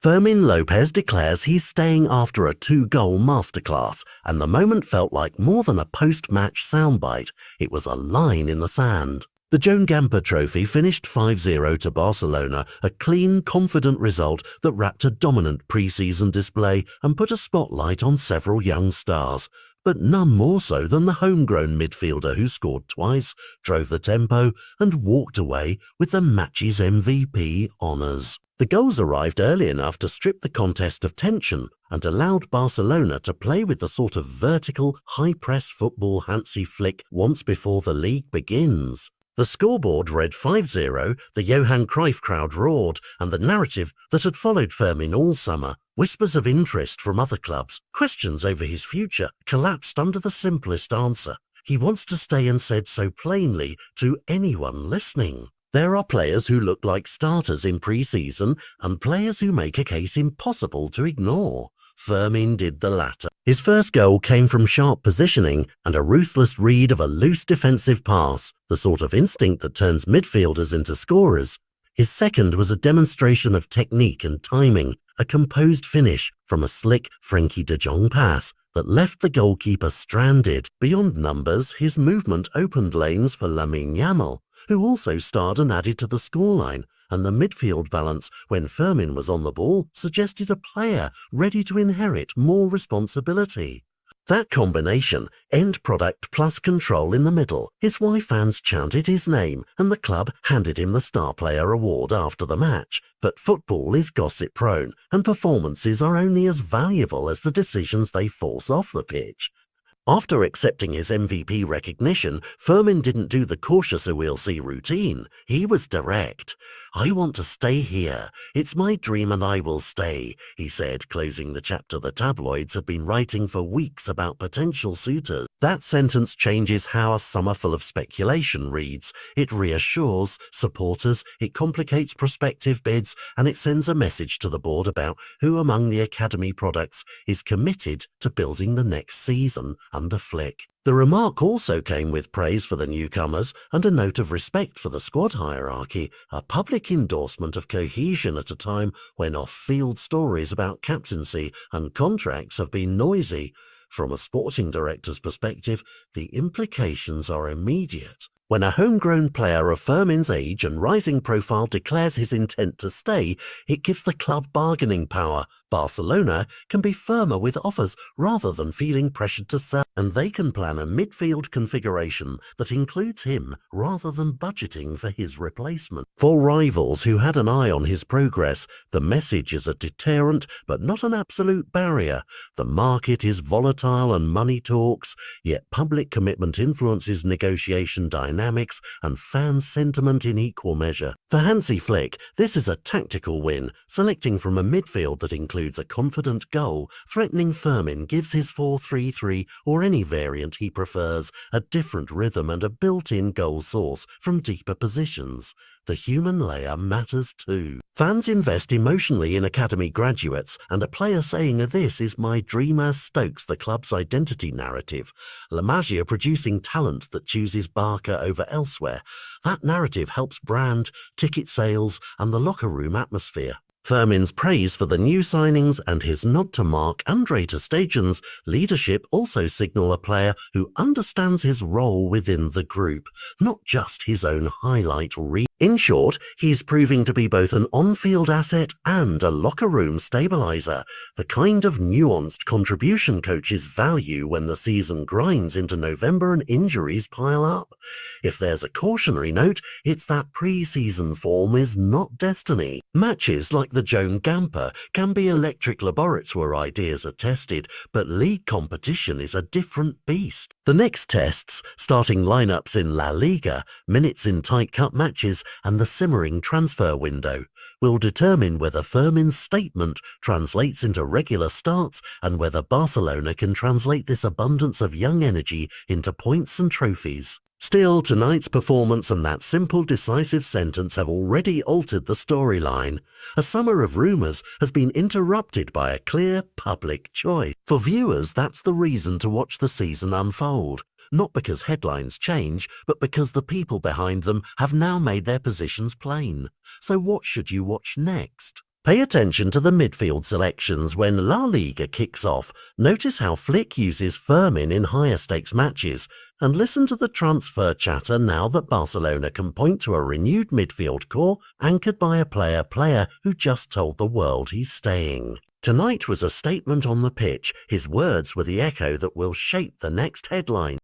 Fermín López declares he's staying after a 2-goal masterclass, and the moment felt like more than a post-match soundbite. It was a line in the sand. The Gamper Trophy finished 5-0 to Barcelona, a clean, confident result that wrapped a dominant pre-season display and put a spotlight on several young stars, but none more so than the homegrown midfielder who scored twice, drove the tempo, and walked away with the match's MVP honours. The goals arrived early enough to strip the contest of tension and allowed Barcelona to play with the sort of vertical, high-press football Hansi Flick wants before the league begins. The scoreboard read 5-0, the Johan Cruyff crowd roared, and the narrative that had followed Fermin all summer, whispers of interest from other clubs, questions over his future, collapsed under the simplest answer. He wants to stay and said so plainly to anyone listening. There are players who look like starters in pre-season and players who make a case impossible to ignore. Fermin did the latter. His first goal came from sharp positioning and a ruthless read of a loose defensive pass, the sort of instinct that turns midfielders into scorers. His second was a demonstration of technique and timing, a composed finish from a slick Frenkie de Jong pass that left the goalkeeper stranded. Beyond numbers, his movement opened lanes for Lamine Yamal, who also starred and added to the scoreline, and the midfield balance when Fermin was on the ball suggested a player ready to inherit more responsibility. That combination, end product plus control in the middle, is why fans chanted his name and the club handed him the Star Player award after the match. But football is gossip-prone, and performances are only as valuable as the decisions they force off the pitch. After accepting his MVP recognition, Fermin didn't do the cautious we'll see routine. He was direct. "I want to stay here. It's my dream and I will stay," he said, closing the chapter the tabloids had been writing for weeks about potential suitors. That sentence changes how a summer full of speculation reads. It reassures supporters, it complicates prospective bids, and it sends a message to the board about who among the academy products is committed to building the next season under Flick. The remark also came with praise for the newcomers and a note of respect for the squad hierarchy, a public endorsement of cohesion at a time when off-field stories about captaincy and contracts have been noisy. From a sporting director's perspective, the implications are immediate. When a homegrown player of Fermin's age and rising profile declares his intent to stay, it gives the club bargaining power. Barcelona can be firmer with offers rather than feeling pressured to sell, and they can plan a midfield configuration that includes him rather than budgeting for his replacement. For rivals who had an eye on his progress, the message is a deterrent but not an absolute barrier. The market is volatile and money talks, yet public commitment influences negotiation dynamics and fan sentiment in equal measure. For Hansi Flick, this is a tactical win. Selecting from a midfield that includes a confident goal, threatening Fermin gives his 4-3-3 or any variant he prefers a different rhythm and a built-in goal source from deeper positions. The human layer matters too. Fans invest emotionally in academy graduates, and a player saying "this is my dreamer" stokes the club's identity narrative. La Masia producing talent that chooses Barca over elsewhere. That narrative helps brand, ticket sales, and the locker room atmosphere. Fermin's praise for the new signings and his nod to Marc-Andre ter Stegen's leadership also signal a player who understands his role within the group, not just his own highlight reel. In short, he's proving to be both an on-field asset and a locker room stabilizer, the kind of nuanced contribution coaches value when the season grinds into November and injuries pile up. If there's a cautionary note, it's that pre-season form is not destiny. Matches like the Gamper can be electric laboratories where ideas are tested, but league competition is a different beast. The next tests, starting lineups in La Liga, minutes in tight cup matches, and the simmering transfer window, will determine whether Fermin's statement translates into regular starts and whether Barcelona can translate this abundance of young energy into points and trophies. Still, tonight's performance and that simple, decisive sentence have already altered the storyline. A summer of rumours has been interrupted by a clear public choice. For viewers, that's the reason to watch the season unfold. Not because headlines change, but because the people behind them have now made their positions plain. So what should you watch next? Pay attention to the midfield selections when La Liga kicks off. Notice how Flick uses Fermin in higher stakes matches, and listen to the transfer chatter now that Barcelona can point to a renewed midfield core anchored by a player who just told the world he's staying. Tonight was a statement on the pitch. His words were the echo that will shape the next headline.